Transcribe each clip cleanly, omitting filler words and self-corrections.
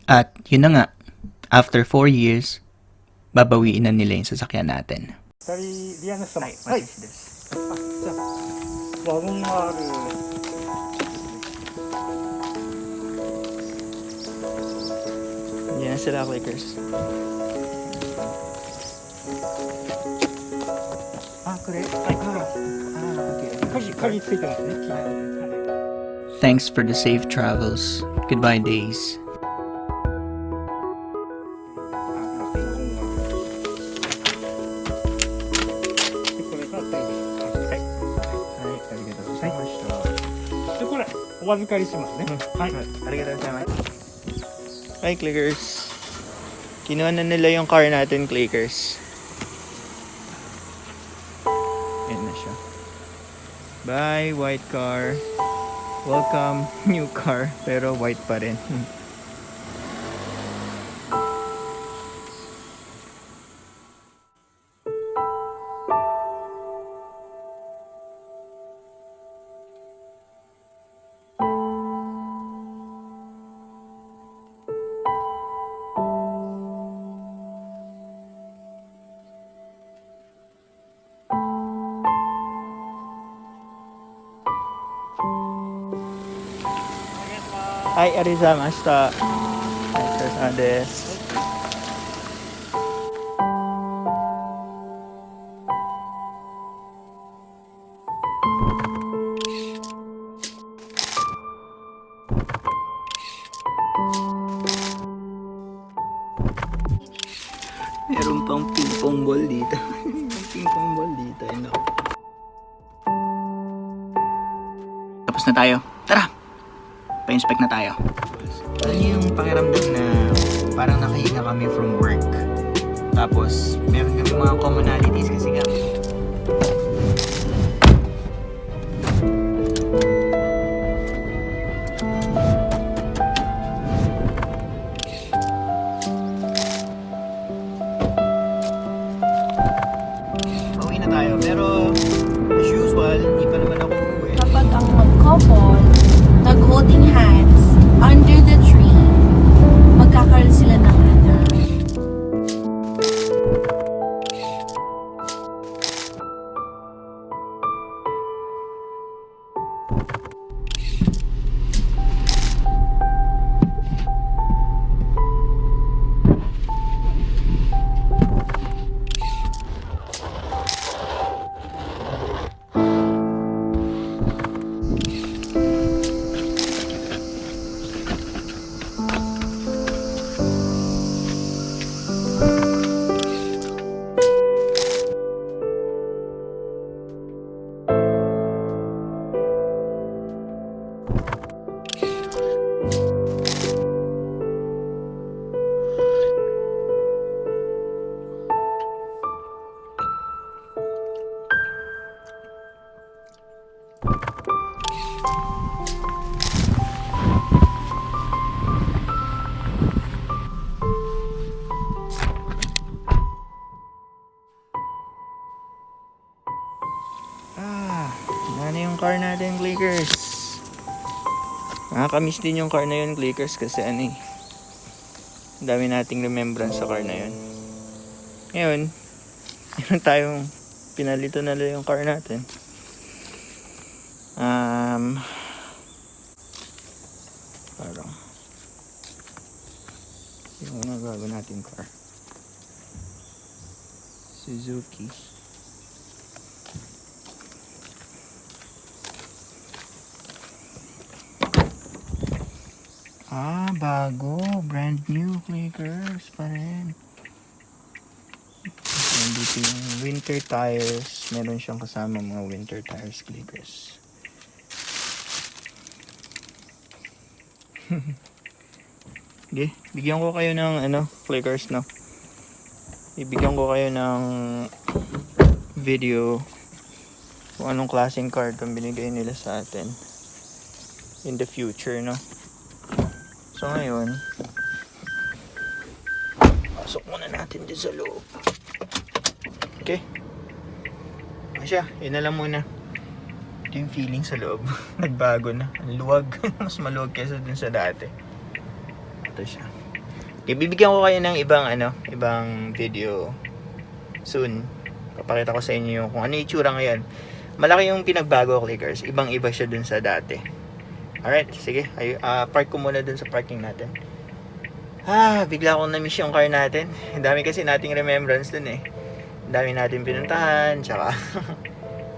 At yun na nga, after 4 years, babawiin na nila yung sasakyan natin. 2人リアの人も。はい、はい。私です。あ、じゃあワゴンがある。Yan na sila, clickers. あ、これ？はい、これ。鍵ついてますね。はい。Thanks for the safe travels. Goodbye, days. お預かりしますね。はい。ありがとうございます。Hi, clickers. Kinuha na nila yung car natin, clickers. Ayan na siya. Bye, white car. Welcome, new car. Pero white pa rin. Hi, arigamashita. Arigatou desu. Meron pang ping-pong ball dito. Ping-pong ball dito. Ayun ako. Tapos na tayo. Tara! Pa-inspect na tayo. Alam niyo yung pakiramdam na parang nakahinga kami from work. Tapos, meron kami mga commonalities kasi nga. Pauwi na tayo. Pero, as usual, hindi pa naman ako uuwi. Kapag ang mag-couple, nag-holding hands under the tree, magkakaroon sila ng anak. Ano yung car natin, clickers? Nakakamiss din yung car na yun, clickers, kasi ang dami nating remembrance sa car na yun. Ngayon, meron tayong pinalito na lang yung car natin. Parang yung nagago natin car, Suzuki. Bago. Brand new, clickers pa rin. Nandito yung winter tires. Meron siyang kasama mga winter tires, clickers. Okay, bigyan ko kayo ng clickers, no? Ibigyan ko kayo ng video kung anong klaseng card ang binigay nila sa atin in the future, no? So ngayon, pasok muna natin din sa loob. Okay? Masya, yun na lang muna. Ito yung feeling sa loob. Nagbago na. Ang luwag. Mas maluwag kesa dun sa dati. Ito siya. Bibigyan ko kayo ng ibang video soon. Papakita ko sa inyo yung kung ano yung itsura ngayon. Malaki yung pinagbago, clickers. Ibang-iba siya dun sa dati. Alright, sige. Park ko muna dun sa parking natin. Bigla akong na-miss yung car natin. Ang dami kasi nating remembrance dun eh. Ang dami natin pinuntahan, tsaka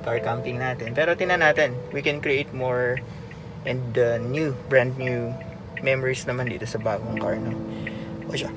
car camping natin. Pero tingnan natin, we can create more and brand new memories naman dito sa bagong car, no? O siya.